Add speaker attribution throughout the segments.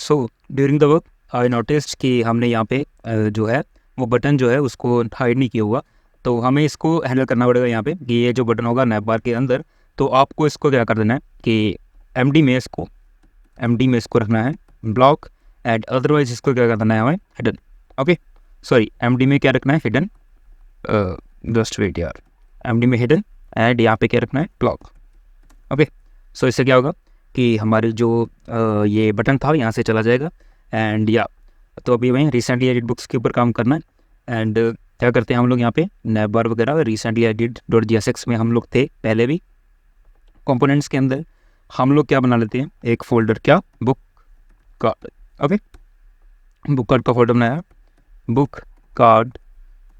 Speaker 1: So during the work I noticed कि हमने यहाँ पे जो है वो बटन जो है उसको हाइड नहीं किया हुआ, तो हमें इसको हैंडल करना पड़ेगा यहाँ पे कि ये जो बटन होगा नैप बार के अंदर, तो आपको इसको क्या कर देना है कि एमडी में इसको रखना है ब्लॉक, एंड अदरवाइज इसको क्या कर देना है हमें हिडन। ओके, सॉरी एमडी में क्या रखना है हिडन, जस्ट वेट यार, एमडी में हिडन एंड यहाँ पे क्या रखना है ब्लॉक। ओके, सो इससे क्या होगा कि हमारे जो ये बटन था यहाँ से चला जाएगा। एंड या तो अभी हमें रिसेंटली एडिट बुक्स के ऊपर काम करना है। एंड क्या करते हैं हम लोग यहाँ पे नैप बार वगैरह रिसेंटली एडिट .jsx में हम लोग थे पहले भी। कंपोनेंट्स के अंदर हम लोग क्या बना लेते हैं, एक फोल्डर, क्या, book card. Okay, book card का फोल्डर बनाया, बुक कार्ड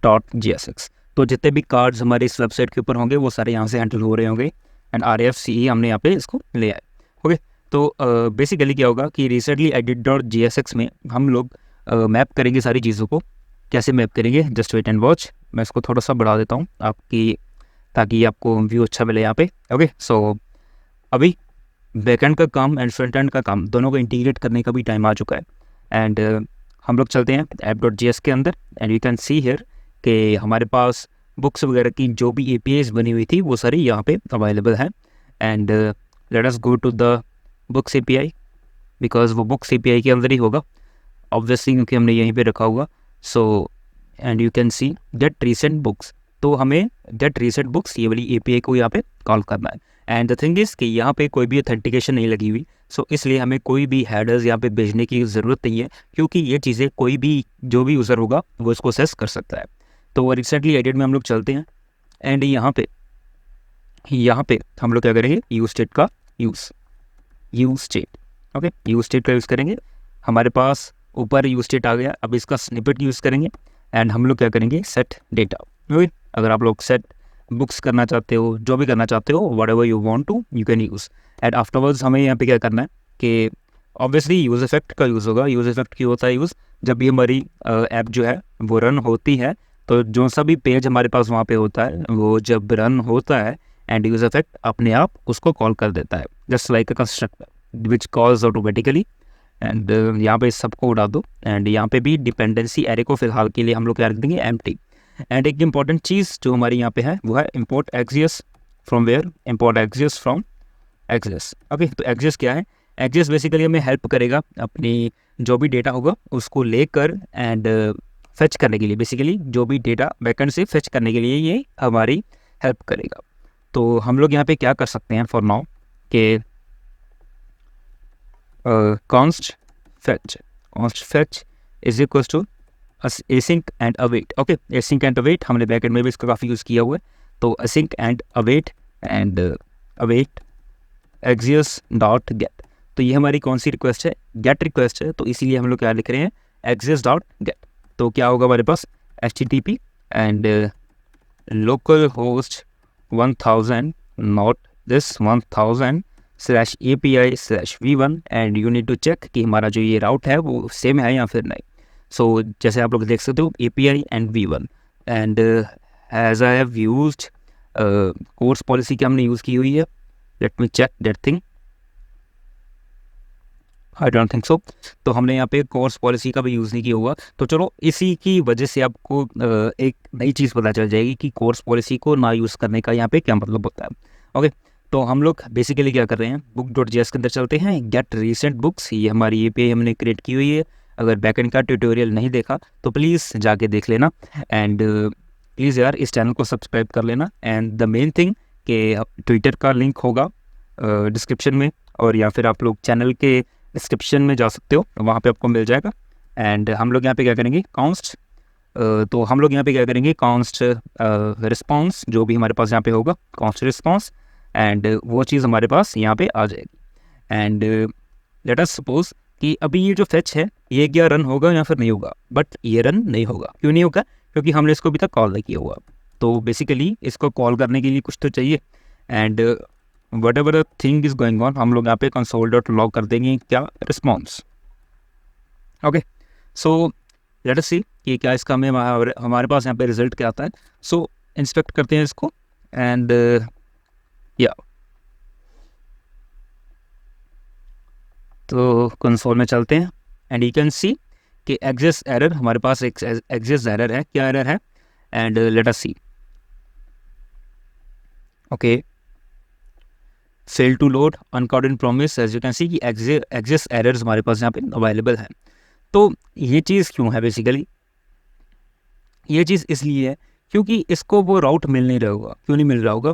Speaker 1: .jsx। तो जितने भी कार्ड्स हमारे इस वेबसाइट के ऊपर होंगे वो सारे यहाँ से हैंडल हो रहे होंगे, एंड RFCE हमने यहाँ पे इसको ले आए। ओके, तो बेसिकली क्या होगा कि रिसेंटली एडिट .jsx में हम लोग मैप करेंगे सारी चीज़ों को। कैसे मैप करेंगे, जस्ट वेट एंड वॉच। मैं इसको थोड़ा सा बढ़ा देता हूँ आपकी, ताकि आपको व्यू अच्छा मिले यहाँ पे। ओके, सो अभी बैकएंड का काम एंड फ्रंट एंड का काम दोनों को इंटीग्रेट करने का भी टाइम आ चुका है। एंड हम लोग चलते हैं app.js के अंदर, and you can see here कि हमारे पास बुक्स वगैरह की जो भी APIs बनी हुई थी वो सारी यहाँ पे अवेलेबल है। And let us go to the books API, because वो बुक्स API के अंदर ही होगा ऑब्वियसली, क्योंकि हमने यहीं पे रखा हुआ। So and you can see get recent books, तो हमें गेट रीसेंट बुक्स ये वाली API को यहाँ पे कॉल करना है। एंड द थिंग इज़ कि यहाँ पे कोई भी ऑथेंटिकेशन नहीं लगी हुई, सो इसलिए हमें कोई भी हेडर्स यहाँ पे भेजने की ज़रूरत नहीं है, क्योंकि ये चीज़ें कोई भी जो भी यूज़र होगा वो इसको असेस कर सकता है। तो रिसेंटली एडिट में हम लोग चलते हैं, एंड यहाँ पे हम लोग क्या करेंगे, यूज स्टेट का use state. Okay, use state का यूज़ करेंगे। हमारे पास ऊपर यूज स्टेट आ गया, अब इसका स्निपेट यूज़ करेंगे। एंड हम लोग क्या करेंगे, सेट डेटा। ओके, अगर आप लोग सेट बुक्स करना चाहते हो, जो भी करना चाहते हो, whatever you want to you can use. And afterwards हमें यहाँ पे क्या करना है कि ऑब्वियसली यूज़ इफेक्ट का यूज़ होगा। यूज़ इफेक्ट क्यों होता है यूज़, जब भी हमारी ऐप जो है वो रन होती है, तो जो सा भी पेज हमारे पास वहाँ पे होता है वो जब रन होता है एंड यूज़ इफेक्ट अपने आप उसको कॉल कर देता है, just like a constructor which calls automatically. And यहाँ पे सबको उड़ा दो, एंड यहाँ पे भी डिपेंडेंसी एरे को फिलहाल के लिए हम लोग क्या रख देंगे, एम्प्टी। एंड एक इंपॉर्टेंट चीज़ जो हमारी यहाँ पे है वो है import axios from where, import axios from axios. Okay, तो एक्सियस क्या है, एक्सियस बेसिकली हमें हेल्प करेगा अपनी जो भी डेटा होगा उसको लेकर एंड फेच करने के लिए, बेसिकली जो भी डेटा बैकएंड से फेच करने के लिए ये हमारी हेल्प करेगा। तो हम लोग यहाँ पे क्या कर सकते हैं फॉर नाउ कि const fetch इज equal to async and await। Okay, async and await हमने बैकएंड में भी इसका काफ़ी यूज़ किया हुआ है। तो async and await and await axios dot gate, तो ये हमारी कौन सी रिक्वेस्ट है, गेट रिक्वेस्ट है। तो इसीलिए हम लोग क्या लिख रहे हैं, axios डॉट गेट। तो क्या होगा हमारे पास, HTTP and local host 1000 not this 1000/API/v1, and you need to check कि हमारा जो ये राउट है वो सेम है या फिर नहीं। सो जैसे आप लोग देख सकते हो API and v1, and as I have used CORS policy की हमने यूज़ की हुई है। Let me check that thing, I don't think so. तो हमने यहाँ पे कोर्स पॉलिसी का भी यूज़ नहीं किया हुआ। तो चलो इसी की वजह से आपको एक नई चीज़ पता चल जाएगी कि कोर्स पॉलिसी को ना यूज़ करने का यहाँ पे क्या मतलब होता है। ओके, तो हम लोग बेसिकली क्या कर रहे हैं, book.js के अंदर चलते हैं, गेट रीसेंट बुक्स, ये हमारी API हमने क्रिएट की हुई है। अगर बैकएंड का ट्यूटोरियल नहीं देखा तो प्लीज़ जाके देख लेना, एंड प्लीज़ यार इस चैनल को सब्सक्राइब कर लेना। एंड द मेन थिंग कि ट्विटर का लिंक होगा डिस्क्रिप्शन में, और या फिर आप लोग चैनल के डिस्क्रिप्शन में जा सकते हो, वहाँ पे आपको मिल जाएगा। एंड हम लोग यहाँ पे क्या करेंगे, कॉन्स्ट, तो हम लोग यहाँ पे क्या करेंगे, कॉन्स्ट रिस्पॉन्स, जो भी हमारे पास यहाँ पे होगा कॉन्स्ट रिस्पॉन्स, एंड वो चीज़ हमारे पास यहाँ पे आ जाएगी। एंड लेट अस सपोज कि अभी ये जो फेच है ये क्या रन होगा या फिर नहीं होगा, बट ये रन नहीं होगा। क्यों नहीं होगा, क्योंकि हमने इसको अभी तक कॉल नहीं किया हुआ। तो बेसिकली इसको कॉल करने के लिए कुछ तो चाहिए, and what ever the thing is going on, हम लोग यहाँ पे कंसोल डॉट लॉग कर देंगे क्या, response. Okay, so let us see कि क्या इसका हमें हमारे पास यहाँ पे रिजल्ट क्या आता है। सो इंस्पेक्ट करते हैं इसको, एंड या तो कंसोल में चलते हैं, एंड यू कैन सी कि एग्जिस्ट एरर, हमारे पास एक एग्जिस्ट एरर है, क्या एरर है, and let us see, okay, fail to load uncounted promise, as you can see कि एग्जिस्ट एरर्स हमारे पास यहाँ पे अवेलेबल है। तो ये चीज़ क्यों है, बेसिकली ये चीज़ इसलिए है क्योंकि इसको वो राउट मिल नहीं रहा होगा। क्यों नहीं मिल रहा होगा,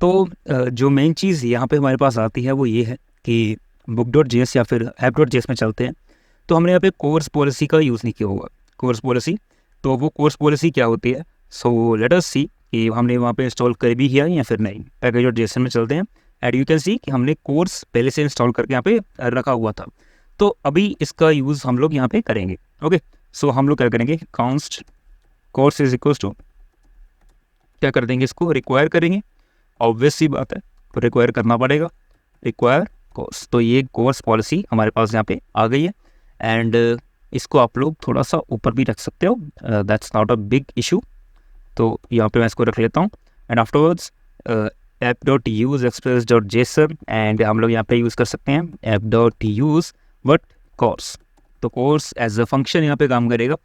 Speaker 1: तो जो मेन चीज़ यहाँ पे हमारे पास आती है वो ये है कि book.js या फिर app.js में चलते हैं तो हमने यहाँ पे कोर्स पॉलिसी का यूज़ नहीं किया होगा। कोर्स पॉलिसी, तो वो कोर्स पॉलिसी क्या होती है, सो लेट अस सी कि हमने वहाँ पे इंस्टॉल कर भी किया या फिर नहीं। पैकेज.json में चलते हैं एंड यू कैन सी कि हमने कोर्स पहले से इंस्टॉल करके यहाँ पे रखा हुआ था। तो अभी इसका यूज़ हम लोग यहाँ पे करेंगे। ओके, सो हम लोग क्या करेंगे, const course is equal to, क्या कर देंगे, इसको रिक्वायर करेंगे। ऑब्वियस सी बात है, तो रिक्वायर करना पड़ेगा, रिक्वायर कोर्स। तो ये कोर्स पॉलिसी हमारे पास यहाँ पे आ गई है एंड इसको आप लोग थोड़ा सा ऊपर भी रख सकते हो, that's not a big issue. तो यहाँ पे मैं इसको रख लेता हूँ and afterwards app.use express.json and हम लोग यहाँ पे यूज़ कर सकते हैं app.use बट कोर्स। तो कोर्स एज अ फंक्शन यहाँ पे काम करेगा।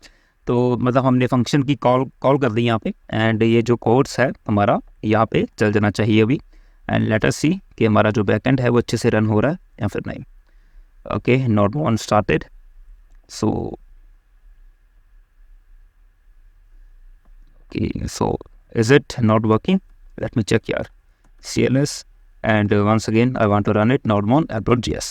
Speaker 1: तो मतलब हमने फंक्शन की कॉल कर दी यहाँ पे एंड ये जो कोर्स है हमारा यहाँ पे चल जाना चाहिए अभी। एंड लेट अस सी कि हमारा जो बैकएंड है वो अच्छे से रन हो रहा है या फिर नहीं। Okay, not one started, so okay, so is it not working, let me check यार, CLS and once again I want to run it nodemon app.js.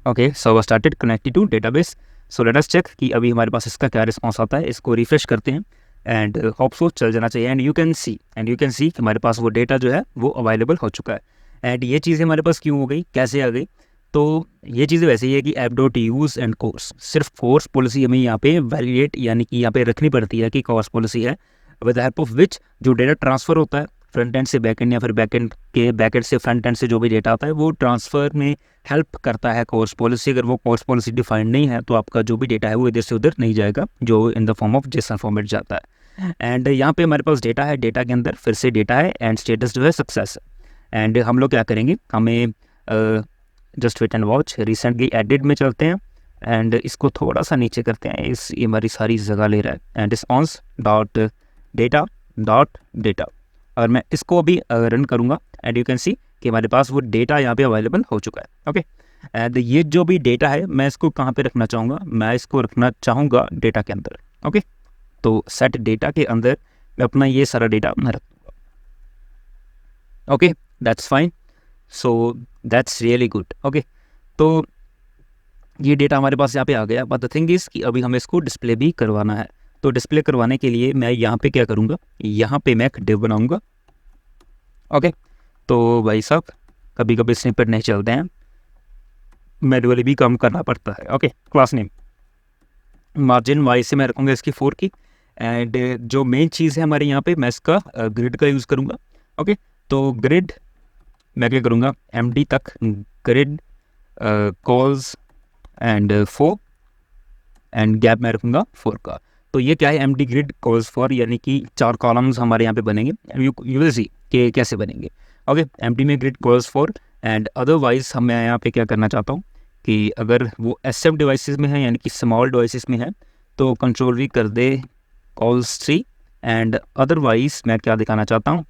Speaker 1: Okay, so I started connected to database. So let us check कि अभी हमारे पास इसका क्या response आता है। इसको refresh करते हैं एंड होप सो चल जाना चाहिए। एंड यू कैन सी कि हमारे पास वो डेटा जो है वो अवेलेबल हो चुका है। एंड ये चीज़ें हमारे पास क्यों हो गई, कैसे आ गई, तो ये चीज़ें वैसे ही है कि app.use एंड कोर्स, सिर्फ कोर्स पॉलिसी हमें यहाँ पे वैलिडेट यानी कि यहाँ पे रखनी पड़ती है कि कोर्स पॉलिसी है, with the help of which जो डेटा ट्रांसफ़र होता है फ्रंट एंड से बैक एंड या फिर बैक एंड से फ्रंट एंड से जो भी डेटा आता है वो ट्रांसफ़र में हेल्प करता है कोर्स पॉलिसी। अगर वो कोर्स पॉलिसी डिफाइंड नहीं है तो आपका जो भी डेटा है वो इधर से उधर नहीं जाएगा, जो in the form of JSON format जाता है। एंड यहाँ पे हमारे पास डेटा है, डेटा के अंदर फिर से डेटा है एंड स्टेटस जो है सक्सेस है। एंड हम लोग क्या करेंगे, हमें just wait and watch, recently edit में चलते हैं एंड इसको थोड़ा सा नीचे करते हैं, इस ये हमारी सारी जगह ले रहा है। एंड रिस्पॉन्स डॉट डेटा और मैं इसको अभी रन करूँगा एंड यू कैन सी कि हमारे पास वो डेटा यहाँ पे अवेलेबल हो चुका है। ओके, एंड ये जो भी डेटा है मैं इसको कहाँ पे रखना चाहूँगा, मैं इसको रखना चाहूँगा डेटा के अंदर। ओके, तो सेट डेटा के अंदर मैं अपना ये सारा डेटा मैं रख दूँगा। Okay, that's fine, so that's really good. Okay, तो ये डेटा हमारे पास यहाँ पे आ गया, बट द थिंग इज़ कि अभी हमें इसको डिस्प्ले भी करवाना है। तो डिस्प्ले करवाने के लिए मैं यहाँ पे क्या करूँगा, यहाँ पे मैं एक डिव बनाऊँगा। ओके, तो भाई साहब कभी कभी स्निपेट नहीं चलते हैं, मैनुअली भी काम करना पड़ता है। Okay, class name margin Y से मैं रखूँगा इसकी 4 की एंड जो मेन चीज़ है हमारे यहाँ पे मैं इसका ग्रिड का यूज़ करूँगा। ओके, तो ग्रिड मैं क्या करूँगा, MD तक grid calls and 4 and gap मैं रखूँगा 4 का। तो ये क्या है, MD ग्रिड कॉल्स फॉर, यानी कि 4 कॉलम्स हमारे यहाँ पे बनेंगे। यू विल सी कि कैसे बनेंगे। ओके, MD में grid calls for and otherwise हम मैं यहाँ पे क्या करना चाहता हूँ कि अगर वो SF डिवाइसेस में है यानी कि स्मॉल डिवाइसेस में है तो कंट्रोल V कर दे कॉल्स 3 एंड अदरवाइज मैं क्या दिखाना चाहता हूँ,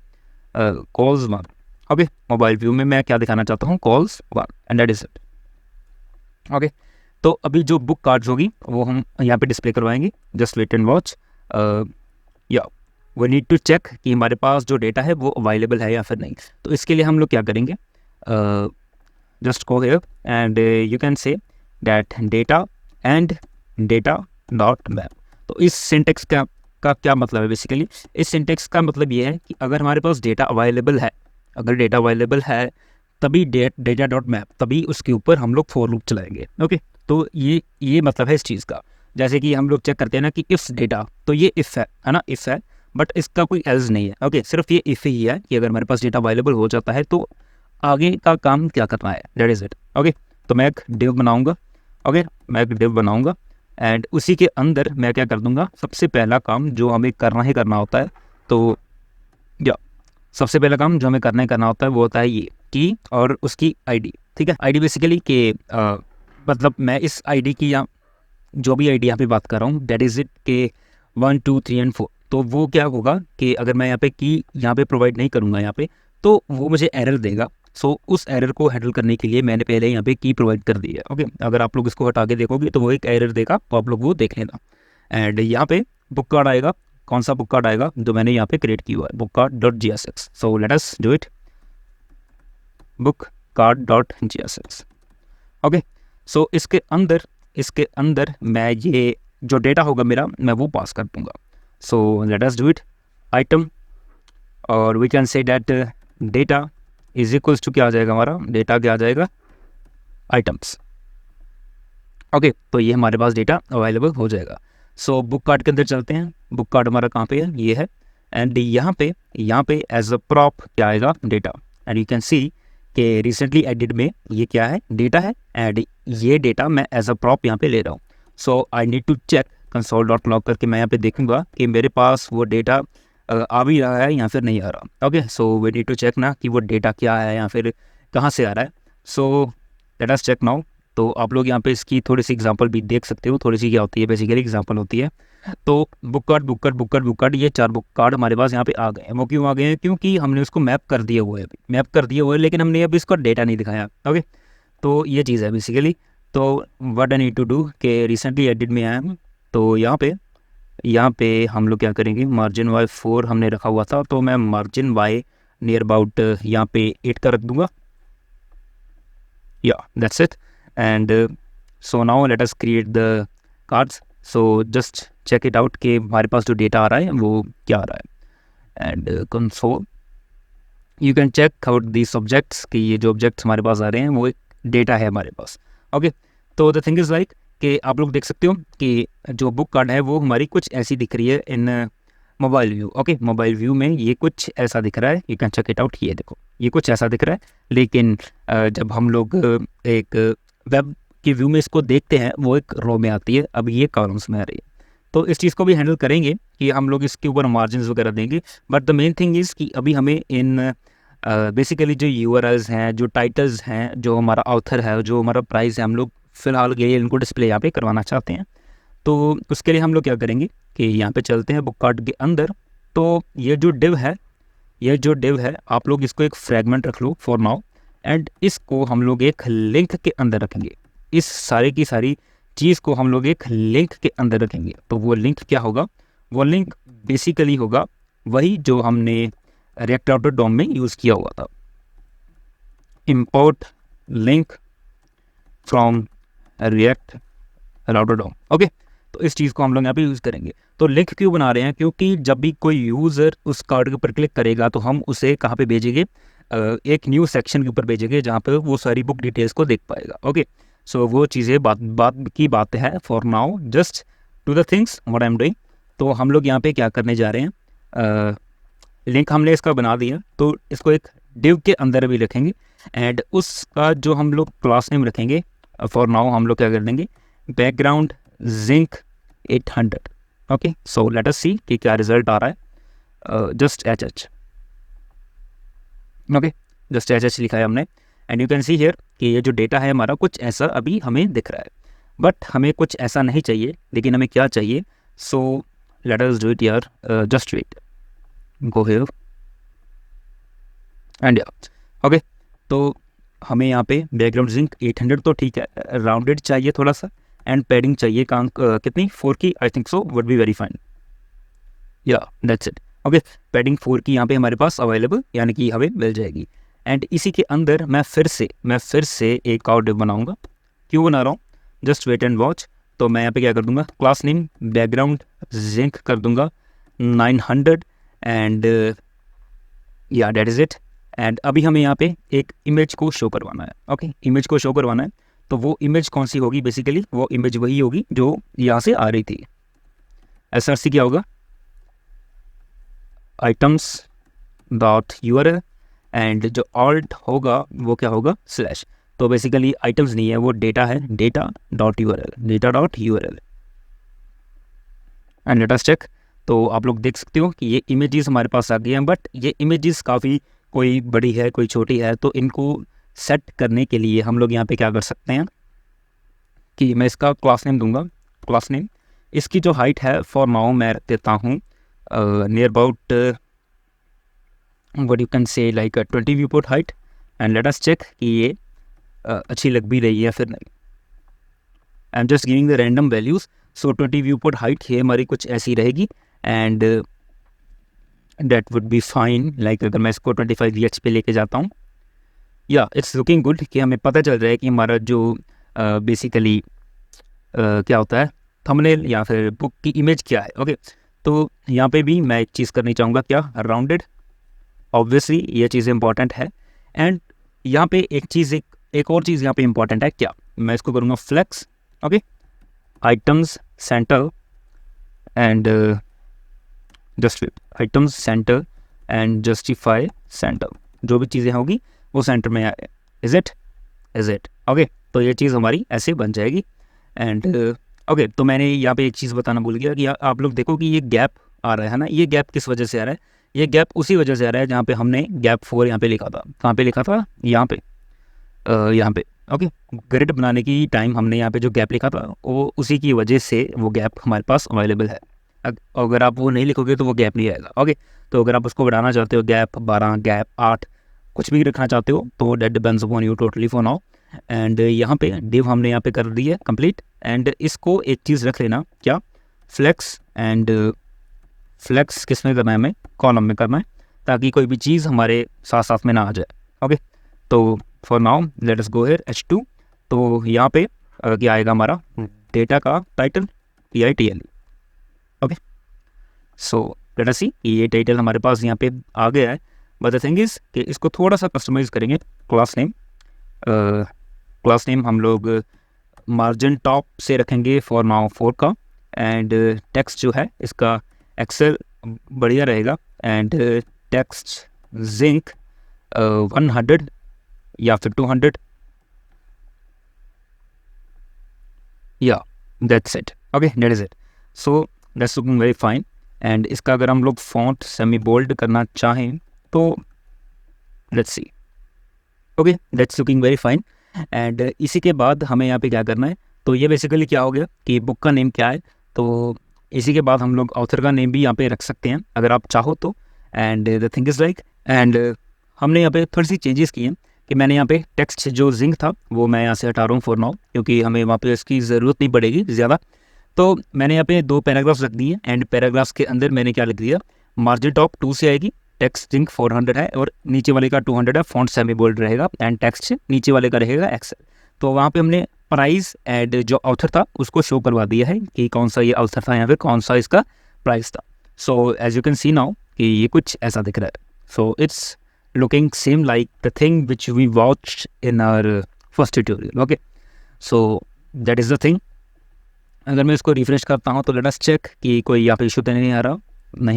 Speaker 1: कॉल्स 1। ओके, मोबाइल व्यू में मैं क्या दिखाना चाहता हूँ, calls 1 and that is it. Okay, तो अभी जो बुक कार्ड्स होगी वो हम यहाँ पे डिस्प्ले करवाएंगे। जस्ट वेट एंड वॉच, या वी नीड टू चेक कि हमारे पास जो डेटा है वो अवेलेबल है या फिर नहीं। तो इसके लिए हम लोग क्या करेंगे, just go here and you can say that data and data dot map. तो इस सिंटेक्स का क्या मतलब है, बेसिकली इस सिंटेक्स का मतलब ये है कि अगर हमारे पास डेटा अवेलेबल है, अगर डेटा अवेलेबल है तभी डेटा डॉट मैप, तभी उसके ऊपर हम लोग फॉर लूप चलाएंगे। ओके, तो ये मतलब है इस चीज़ का। जैसे कि हम लोग चेक करते हैं ना कि इफ़ डेटा, तो ये इफ़ है ना, इफ़ है बट इसका कोई एल्स नहीं है। ओके, सिर्फ ये इफ़ ही है कि अगर हमारे पास डेटा अवेलेबल हो जाता है तो आगे का काम क्या करना है, दैट इज़ इट। ओके, तो मैं एक डिव बनाऊँगा। ओके, मैं एक डिव बनाऊँगा एंड उसी के अंदर मैं क्या कर दूँगा, सबसे पहला काम जो हमें करना ही करना होता है, तो या सबसे पहला काम जो हमें करना होता है वो होता है ये की और उसकी आईडी, ठीक है। आईडी बेसिकली कि मतलब मैं इस आईडी की या जो भी आईडी यहाँ पे बात कर रहा हूँ दैट इज़ इट के 1 2 3 एंड 4, तो वो क्या होगा कि अगर मैं यहाँ पे की यहाँ पे प्रोवाइड नहीं करूँगा यहाँ पे तो वो मुझे एरर देगा। सो उस एरर को हैंडल करने के लिए मैंने पहले यहाँ पे की प्रोवाइड कर दी है। ओके, अगर आप लोग इसको हटा के देखोगे तो वो एक एरर देगा, तो आप लोग वो देख लेना। एंड यहाँ पे बुक कार्ड आएगा, कौन सा बुक कार्ड आएगा जो मैंने यहाँ पे क्रिएट किया हुआ है, book card dot GSX। So let us do it, book card dot GSX। Okay, so इसके अंदर मैं ये जो डेटा होगा मेरा मैं वो पास कर दूंगा। So let us do it, item, और we can say that data is equals to क्या आ जाएगा, हमारा डेटा क्या आ जाएगा, आइटम्स। ओके, तो ये हमारे पास डेटा अवेलेबल हो जाएगा। सो बुक कार्ड के अंदर चलते हैं, बुक कार्ड हमारा कहाँ पे है, ये है। एंड यहाँ पे एज अ प्रॉप क्या आएगा, data. And you can see कि रिसेंटली एडिट में ये क्या है, डेटा है। एंड ये डेटा मैं एज अ प्रॉप यहाँ पे ले रहा हूँ। So I need to check console dot log करके मैं यहाँ पे देखूंगा कि मेरे पास वो डेटा आ भी रहा है या फिर नहीं आ रहा। Okay, so we need to check ना कि वो डेटा क्या है या फिर कहाँ से आ रहा है। So let us check now. तो आप लोग यहाँ पे इसकी थोड़ी सी एग्जांपल भी देख सकते हो, थोड़ी सी क्या होती है, बेसिकली एग्जांपल होती है। तो बुक कार्ड ये 4 बुक कार्ड हमारे पास यहाँ पे आ गए हैं। वो क्यों आ गए हैं, क्योंकि हमने उसको मैप कर दिया हुआ है, अभी मैप कर दिया हुआ है, लेकिन हमने अभी इसका डेटा नहीं दिखाया। ओके, तो ये चीज़ है बेसिकली। तो what I need to do कि रिसेंटली एडिट में आया हूँ, तो यहाँ पे हम लोग क्या करेंगे, मार्जिन वाई 4 हमने रखा हुआ था, तो मैं मार्जिन वाई नियर अबाउट यहाँ पे 8 का रख दूंगा। या that's it. And so now let us create the cards. So just check it out कि हमारे पास जो डेटा आ रहा है वो क्या आ रहा है। And console you can check out these objects कि ये जो ऑब्जेक्ट्स हमारे पास आ रहे हैं वो एक डेटा है हमारे पास। ओके, तो द थिंग इज़ लाइक कि आप लोग देख सकते हो कि जो बुक कार्ड है वो हमारी कुछ ऐसी दिख रही है in mobile view. Okay, mobile view में ये कुछ ऐसा दिख रहा है, you can check it out. ये देखो, ये कुछ ऐसा दिख रहा है, लेकिन जब हम लोग एक वेब की व्यू में इसको देखते हैं वो एक रो में आती है, अब ये कॉलम्स में आ रही है। तो इस चीज़ को भी हैंडल करेंगे कि हम लोग इसके ऊपर मार्जिन वगैरह देंगे। But the main thing is कि अभी हमें इन बेसिकली जो URLs हैं, जो टाइटल्स हैं, जो हमारा ऑथर है, जो हमारा प्राइस है, हम लोग फ़िलहाल के लिए इनको डिस्प्ले यहाँ पे करवाना चाहते हैं। तो उसके लिए हम लोग क्या करेंगे कि यहाँ पे चलते हैं बुक कार्ड के अंदर। तो ये जो डिव है आप लोग इसको एक फ्रेगमेंट रख लो फॉर नाउ। एंड इसको हम लोग एक लिंक के अंदर रखेंगे, इस सारे की सारी चीज़ को हम लोग एक लिंक के अंदर रखेंगे। तो वो लिंक क्या होगा, वो लिंक बेसिकली होगा वही जो हमने रिएक्ट राउटर डॉम में यूज़ किया हुआ था, import link from React router DOM. Okay, तो इस चीज़ को हम लोग यहाँ पे यूज़ करेंगे। तो लिंक क्यों बना रहे हैं, क्योंकि जब भी कोई यूज़र उस कार्ड के ऊपर क्लिक करेगा तो हम उसे कहाँ पे भेजेंगे, एक न्यू सेक्शन के ऊपर भेजेंगे जहाँ पे वो सारी बुक डिटेल्स को देख पाएगा। ओके, सो वो चीज़ें बात है। For now just to the things what I am doing. तो हम लोग यहाँ पे क्या करने जा रहे हैं, लिंक हमने इसका बना दिया, तो इसको एक डिव के अंदर भी रखेंगे। एंड उसका जो हम लोग क्लास नेम रखेंगे, फॉर नाउ हम लोग क्या कर देंगे, background zinc 800। Okay, so let us see कि क्या रिजल्ट आ रहा है। Just HH। Okay, just HH लिखा है हमने। And you can see here कि ये जो डेटा है हमारा कुछ ऐसा अभी हमें दिख रहा है, बट हमें कुछ ऐसा नहीं चाहिए, लेकिन हमें क्या चाहिए। So let us do it यार, just wait, go here and okay. तो हमें यहाँ पे बैकग्राउंड जिंक 800 तो ठीक है, राउंडेड चाहिए थोड़ा सा, एंड पैडिंग चाहिए कितनी 4 की, I think so would be very fine. या दैट्स इट। ओके, पैडिंग 4 की यहाँ पे हमारे पास अवेलेबल, यानी कि हमें मिल जाएगी। एंड इसी के अंदर मैं फिर से एक और डिव बनाऊंगा। क्यों बना रहा हूँ, जस्ट वेट एंड वॉच। तो मैं यहाँ पे क्या कर दूंगा, क्लास नेम बैकग्राउंड जिंक कर दूंगा 900 एंड या दैट इज़ इट। एंड अभी हमें यहाँ पे एक इमेज को शो करवाना है। ओके, इमेज को शो करवाना है, तो वो इमेज कौन सी होगी, बेसिकली वो इमेज वही होगी जो यहाँ से आ रही थी। SRC क्या होगा, items.url, एंड जो alt होगा वो क्या होगा, स्लैश। तो बेसिकली आइटम्स नहीं है, वो डेटा है, data.url। And let us check. तो आप लोग देख सकते हो कि ये इमेजेस हमारे पास आ गए हैं, बट ये इमेजेस काफ़ी कोई बड़ी है कोई छोटी है, तो इनको सेट करने के लिए हम लोग यहाँ पे क्या कर सकते हैं कि मैं इसका क्लास नेम दूंगा। क्लास नेम, इसकी जो हाइट है फॉर नाउ मैं रख देता हूँ near about what you can say like 20 view port height, and let us check कि ये अच्छी लग भी रही है फिर नहीं। I am just giving the random values. So 20 view port height ये हमारी कुछ ऐसी रहेगी, and that would be fine. Like अगर मैं इसको 25 VH पे लेके जाता हूँ, या इट्स लुकिंग गुड कि हमें पता चल रहा है कि हमारा जो बेसिकली क्या होता है थंबनेल या फिर बुक की इमेज क्या है। ओके, तो यहाँ पे भी मैं एक चीज़ करनी चाहूँगा, क्या, राउंडेड। ऑब्वियसली ये चीज़ इंपॉर्टेंट है, एंड यहाँ पे एक और चीज़ यहाँ पे इंपॉर्टेंट है, क्या, मैं इसको करूँगा flex. Okay, items center and just items center and justify center, जो भी चीज़ें होगी वो सेंटर में आए। इज इट ओके, तो ये चीज़ हमारी ऐसे बन जाएगी। एंड ओके, तो मैंने यहाँ पे एक चीज़ बताना भूल गया कि आप लोग देखो कि ये गैप आ रहा है ना, ये गैप किस वजह से आ रहा है? ये गैप उसी वजह से आ रहा है जहाँ पे हमने गैप 4 यहाँ पे लिखा था। कहाँ पे लिखा था? यहाँ पे, यहाँ पे। ओके, ग्रिड बनाने की टाइम हमने यहाँ पे जो गैप लिखा था वो उसी की वजह से वो गैप हमारे पास अवेलेबल है। अगर आप वो नहीं लिखोगे तो वो गैप नहीं आएगा। ओके, तो अगर आप उसको बढ़ाना चाहते हो, गैप 12, गैप 8, कुछ भी रखना चाहते हो, तो that depends upon you totally for now. And यहाँ पे डिव हमने यहाँ पे कर दी है कंप्लीट। एंड इसको एक चीज़ रख लेना, क्या, फ्लेक्स। एंड फ्लेक्स किस में करना है? हमें कॉलम में करना है, ताकि कोई भी चीज़ हमारे साथ साथ में ना आ जाए। ओके, तो for now let us go here H2। तो यहाँ पे क्या आएगा हमारा डेटा का title, TITLE। Okay, so let us see, ये टाइटल हमारे पास यहाँ पे आ गया है। बट द थिंग इज़ कि इसको थोड़ा सा कस्टमाइज़ करेंगे। क्लास नेम हम लोग मार्जिन टॉप से रखेंगे फॉर नाउ 4 का। एंड टेक्स्ट जो है इसका एक्सेल बढ़िया रहेगा, एंड टेक्स्ट जिंक 100 या फिर 200, या that's it. Okay, that is it. So that's looking very fine. And इसका अगर हम लोग फॉन्ट सेमी बोल्ड करना चाहें तो let's see. Okay, that's looking very fine. And इसी के बाद हमें यहाँ पे क्या करना है, तो ये बेसिकली क्या हो गया कि बुक का नेम क्या है, तो इसी के बाद हम लोग ऑथर का नेम भी यहाँ पे रख सकते हैं अगर आप चाहो तो। And the thing is like, and हमने यहाँ पे थोड़ी सी चेंजेस की हैं कि मैंने यहाँ पे टेक्स्ट जो जिंक था वो मैं यहाँ से हटा रहा हूँ फॉर नाउ, क्योंकि हमें वहाँ पे इसकी ज़रूरत नहीं पड़ेगी ज़्यादा। तो मैंने यहाँ पे 2 पैराग्राफ्स रख दिए, एंड पैराग्राफ्स के अंदर मैंने क्या लिख दिया, मार्जिन टॉप 2 से आएगी, टेक्स्ट जिंक 400 है, और नीचे वाले का 200 है, फॉन्ट सेमी बोल्ड रहेगा, एंड टेक्स्ट नीचे वाले का रहेगा एक्सेल। तो वहाँ पे हमने प्राइस एंड जो ऑथर था उसको शो करवा दिया है कि कौन सा ये ऑथर था या फिर कौन सा इसका प्राइस था। So as you can see now कि ये कुछ ऐसा दिख रहा है। So it's looking same like the thing which we watch in our first tutorial. Okay, so that is the thing. अगर मैं इसको रिफ्रेश करता हूँ तो लेट अस चेक कि कोई यहाँ पे इशू तो नहीं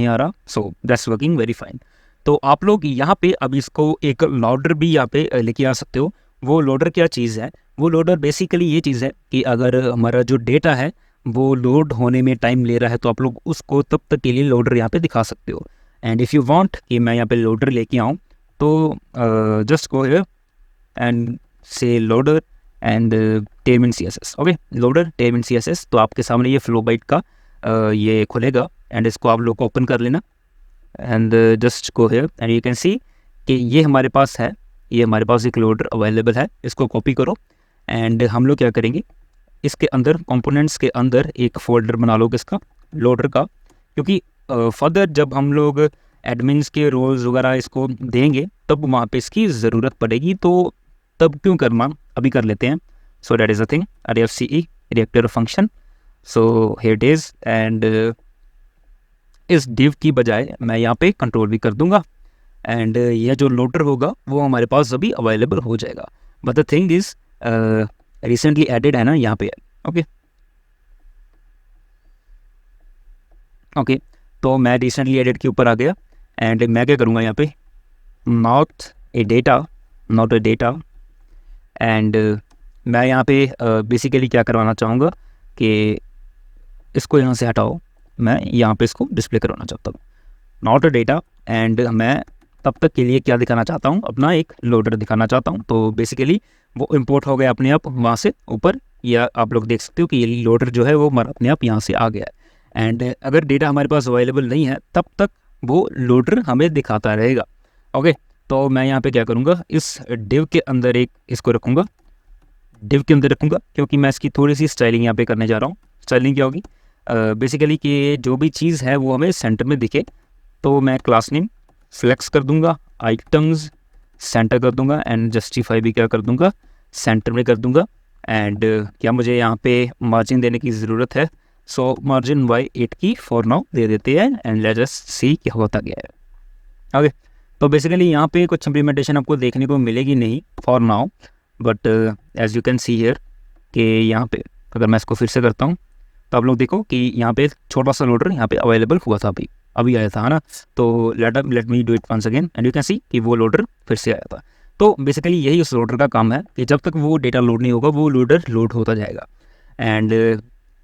Speaker 1: आ रहा। So that's working very fine. तो आप लोग यहाँ पे अब इसको एक लोडर भी यहाँ पे लेके आ सकते हो। वो लोडर क्या चीज़ है? वो लोडर बेसिकली ये चीज़ है कि अगर हमारा जो डेटा है वो लोड होने में टाइम ले रहा है तो आप लोग उसको तब तक के लिए लोडर यहाँ पे दिखा सकते हो। एंड इफ़ यू वांट कि मैं यहाँ पे लोडर लेके आऊँ तो जस्ट गो हियर एंड से loader and time in CSS। Okay, loader time in CSS। तो आपके सामने ये फ्लोबाइट का ये खुलेगा, एंड इसको आप लोग ओपन कर लेना, and just go here and you can see कि ये हमारे पास है, ये हमारे पास एक लोडर अवेलेबल है। इसको कॉपी करो, एंड हम लोग क्या करेंगे, इसके अंदर कंपोनेंट्स के अंदर एक फोल्डर बना लो किसका, लोडर का, क्योंकि फर्दर जब हम लोग एडमिन्स के रोल्स वगैरह इसको देंगे तब वहाँ पे इसकी ज़रूरत पड़ेगी, तो तब क्यों करना, अभी कर लेते हैं। सो that is a thing, RFCE reactor function. So here it is, and इस div की बजाय मैं यहाँ पे कंट्रोल भी कर दूंगा, एंड यह जो लोडर होगा वो हमारे पास अभी अवेलेबल हो जाएगा। But the thing is recently added है ना यहाँ पे। ओके, तो मैं रिसेंटली एडेड के ऊपर आ गया, एंड मैं क्या करूँगा यहाँ पे, नॉट ए डेटा, एंड मैं यहाँ पे बेसिकली क्या करवाना चाहूँगा कि इसको यहाँ से हटाओ, मैं यहाँ पे इसको डिस्प्ले करवाना चाहता हूँ, नॉट अ डेटा, एंड मैं तब तक के लिए क्या दिखाना चाहता हूँ, अपना एक लोडर दिखाना चाहता हूँ। तो बेसिकली वो इंपोर्ट हो गया अपने आप वहाँ से ऊपर, या आप लोग देख सकते हो कि ये लोडर जो है वो हमारा अपने आप यहाँ से आ गया है। एंड अगर डेटा हमारे पास अवेलेबल नहीं है तब तक वो लोडर हमें दिखाता रहेगा। ओके, तो मैं यहाँ पे क्या करूँगा, इस डिव के अंदर एक इसको रखूँगा, डिव के अंदर रखूँगा, क्योंकि मैं इसकी थोड़ी सी स्टाइलिंग यहाँ पे करने जा रहा हूँ। स्टाइलिंग क्या होगी, बेसिकली कि जो भी चीज़ है वो हमें सेंटर में दिखे। तो मैं क्लास नेम फ्लेक्स कर दूंगा, आइटम्स सेंटर कर दूंगा, एंड जस्टिफाई भी क्या कर दूंगा, सेंटर में कर दूंगा। एंड क्या मुझे यहाँ पे मार्जिन देने की ज़रूरत है, सो मार्जिन Y8 की फॉर नाउ दे देते हैं, एंड लेट्स जस्ट सी क्या होता गया है। ओके, तो बेसिकली यहाँ पे कुछ इम्प्लीमेंटेशन आपको देखने को मिलेगी नहीं for now, but as you can see here कि यहाँ पे अगर मैं इसको फिर से करता हूँ तो आप लोग देखो कि यहाँ पे छोटा सा लोडर यहाँ पे अवेलेबल हुआ था, अभी आया था, है ना। तो let me do it once again, and you can see कि वो लोडर फिर से आया था। तो बेसिकली यही उस लोडर का काम है कि जब तक वो डेटा लोड नहीं होगा वो लोडर लोड होता जाएगा। And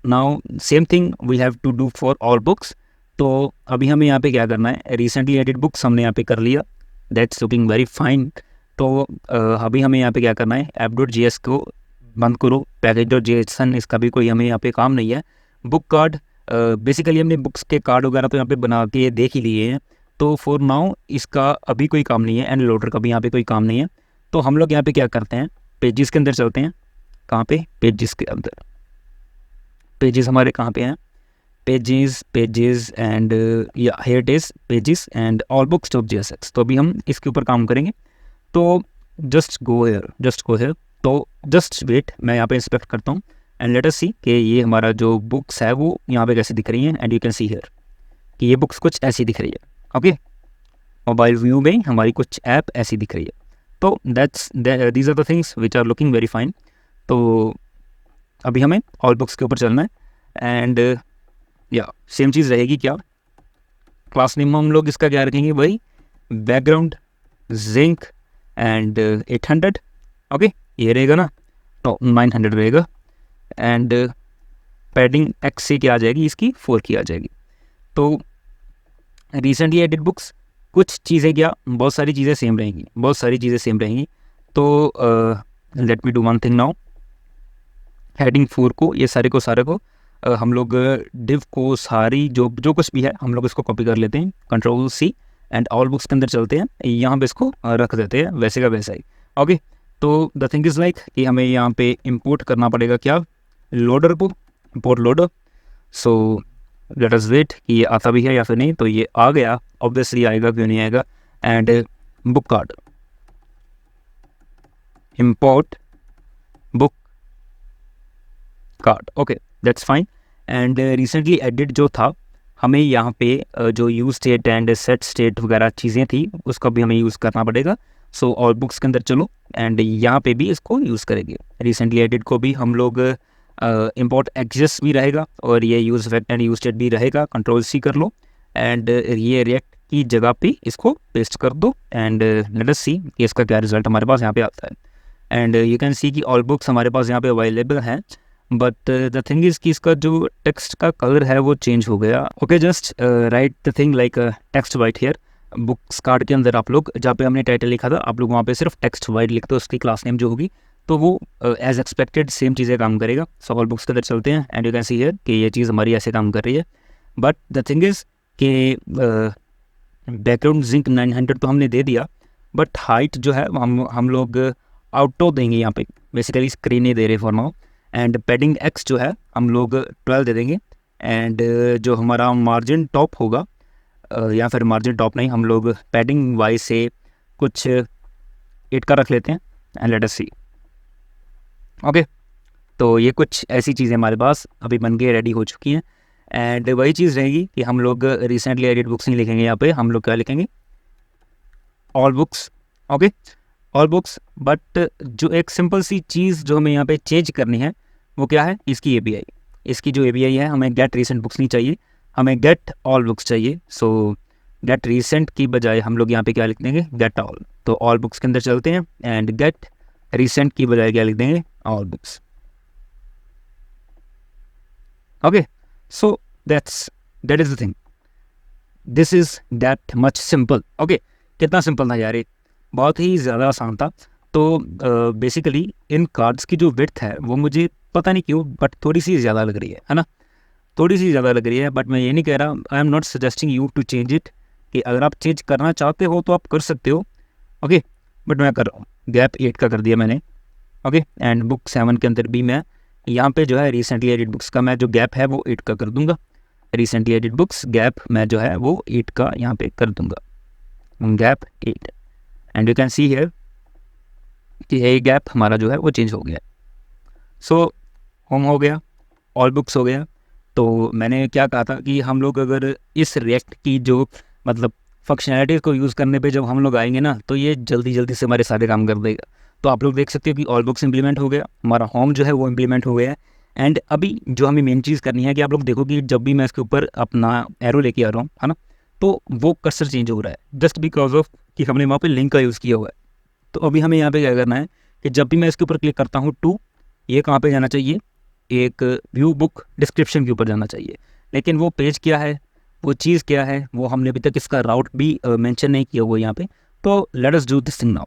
Speaker 1: now same thing we have to do for all books. तो अभी हमें यहाँ पे क्या करना है, रिसेंटली एडिट बुक्स हमने यहाँ पे कर लिया, दैट्स लुकिंग वेरी फाइन। तो अभी हमें यहाँ पे क्या करना है, app.js को बंद करो, package.json इसका भी कोई हमें यहाँ पे काम नहीं है। बुक कार्ड, बेसिकली हमने बुक्स के कार्ड वगैरह तो यहाँ पे बना के देख ही लिए हैं, तो फॉर नाउ इसका अभी कोई काम नहीं है, एंड लोडर का भी यहाँ पे कोई काम नहीं है। तो हम लोग यहाँ पे क्या करते हैं, पेजेस के अंदर चलते हैं। कहाँ पे, पेजेस के अंदर, पेजेस हमारे कहाँ पे हैं, पेजेस एंड या here it is pages and all books of JSX। तो अभी हम इसके ऊपर काम करेंगे। तो जस्ट गो हेयर, तो जस्ट वेट, मैं यहाँ पे इंस्पेक्ट करता हूँ, एंड लेट अस सी कि ये हमारा जो बुक्स है वो यहाँ पे कैसे दिख रही हैं। And you can see here कि ये बुक्स कुछ ऐसी दिख रही है। ओके, मोबाइल व्यू में हमारी कुछ ऐप ऐसी दिख रही है। तो these are the things which are looking very fine. तो अभी हमें ऑल बुक्स के ऊपर चलना है, एंड या सेम चीज़ रहेगी क्या, क्लास नेम हम लोग इसका क्या रखेंगे, वही बैकग्राउंड जिंक एंड 800। ओके, ये रहेगा ना, तो 900 रहेगा। एंड पैडिंग X से क्या आ जाएगी, इसकी 4 की आ जाएगी। तो रिसेंटली एडिट बुक्स, कुछ चीज़ें क्या, बहुत सारी चीज़ें सेम रहेंगी, तो let me do one thing now, heading 4 को, ये सारे को हम लोग डिव को सारी जो कुछ भी है हम लोग इसको कॉपी कर लेते हैं, Ctrl+C, एंड ऑल बुक्स के अंदर चलते हैं, यहाँ पे इसको रख देते हैं वैसे का वैसा ही। ओके, तो द थिंग इज़ लाइक कि हमें यहाँ पे इंपोर्ट करना पड़ेगा क्या, लोडर को, import loader. So let us wait कि ये आता भी है या फिर नहीं। तो ये आ गया, ऑब्वियसली आएगा, क्यों नहीं आएगा। And book card, import book card, okay that's fine. And recently edit जो था, हमें यहाँ पे जो use state and set state वगैरह चीज़ें थी उसका भी हमें यूज़ करना पड़ेगा। सो ऑल बुक्स के अंदर चलो, एंड यहाँ पे भी इसको यूज़ करेंगे। रिसेंटली एडिट को भी हम लोग इंपोर्ट एग्जिस्ट भी रहेगा, और ये use effect and use state भी रहेगा, Ctrl+C कर लो, एंड ये रिएक्ट की जगह पे इसको पेस्ट कर दो, एंड लेट अस सी कि इसका क्या रिजल्ट हमारे पास यहाँ पे आता है। एंड यू कैन सी कि ऑल बुक्स हमारे पास यहाँ पे अवेलेबल हैं, बट द थिंग इज़ कि इसका जो टेक्स्ट का कलर है वो चेंज हो गया। Okay, just write the thing like text white here. Books card के अंदर आप लोग जहाँ पे हमने टाइटल लिखा था, आप लोग वहाँ पे सिर्फ टेक्स्ट वाइट लिख दो, उसकी क्लास नेम जो होगी, तो वो एज एक्सपेक्टेड सेम चीज़ें काम करेगा। सो ऑल बुक्स के अंदर चलते हैं, and you can see here कि ये चीज़ हमारी ऐसे काम कर रही है। बट द थिंग इज़ कि बैकग्राउंड जिंक 900 तो हमने दे दिया, बट हाइट जो है हम लोग आउटो देंगे यहाँ पे, बेसिकली स्क्रीन नहीं दे रहे for now. And padding X जो है हम लोग 12 दे देंगे। एंड जो हमारा मार्जिन टॉप होगा, या फिर मार्जिन टॉप नहीं, हम लोग पैडिंग Y से कुछ 8 का रख लेते हैं, and let us see. Okay, तो ये कुछ ऐसी चीज़ें हमारे पास अभी बन के रेडी हो चुकी हैं। एंड वही चीज़ रहेगी कि हम लोग रिसेंटली एडिट बुक्स नहीं लिखेंगे, यहाँ पे हम लोग क्या लिखेंगे, all books. Okay, all books. But जो एक सिंपल सी चीज़ जो हमें यहाँ पे चेंज करनी है वो क्या है, इसकी API। इसकी जो API है, हमें गेट रिसेंट बुक्स नहीं चाहिए, हमें गेट ऑल बुक्स चाहिए। सो गेट रिसेंट की बजाय हम लोग यहाँ पे क्या लिख देंगे, गेट ऑल। तो ऑल बुक्स के अंदर चलते हैं, एंड गेट रिसेंट की बजाय क्या लिख देंगे, all books. Okay, so that is the thing, this is that much simple. Okay, कितना सिंपल था यार, ये बहुत ही ज़्यादा आसान था। तो बेसिकली इन कार्ड्स की जो विड्थ है वो मुझे पता नहीं क्यों बट थोड़ी सी ज़्यादा लग रही है ना, थोड़ी सी ज़्यादा लग रही है। बट मैं ये नहीं कह रहा, I am not suggesting you to change it, कि अगर आप चेंज करना चाहते हो तो आप कर सकते हो, ओके। बट मैं कर रहा हूँ, गैप 8 का कर दिया मैंने, ओके। एंड बुक 7 के अंदर भी मैं यहाँ पे जो है रिसेंटली एडिट बुक्स का मैं जो गैप है वो 8 का कर दूंगा। रिसेंटली एडिट बुक्स गैप मैं जो है वो 8 का यहाँ पे कर दूंगा, gap 8। And you can see here कि ये गैप हमारा जो है वो चेंज हो गया। सो होम हो गया, ऑल बुक्स हो गया। तो मैंने क्या कहा था कि हम लोग अगर इस रिएक्ट की जो मतलब फंक्शनैलिटीज़ को यूज़ करने पे जब हम लोग आएंगे ना, तो ये जल्दी जल्दी से हमारे सारे काम कर देगा। तो आप लोग देख सकते हो कि ऑल बुक्स इंप्लीमेंट हो गया, हमारा होम जो है वो इंप्लीमेंट हो गया है। एंड अभी जो हमें मेन चीज़ करनी है कि आप लोग देखो कि जब भी मैं इसके ऊपर अपना एरो लेके आ रहा हूँ, है ना, तो वो कर्सर चेंज हो रहा है जस्ट बिकॉज ऑफ कि हमने वहाँ पे लिंक का यूज़ किया हुआ है। तो अभी हमें यहाँ पे क्या करना है कि जब भी मैं इसके ऊपर क्लिक करता हूँ टू, ये कहाँ पे जाना चाहिए, एक व्यू बुक डिस्क्रिप्शन के ऊपर जाना चाहिए। लेकिन वो पेज क्या है, वो चीज़ क्या है, वो हमने अभी तक इसका राउट भी मेंशन नहीं किया हुआ यहाँ पे। तो late us do this thing now.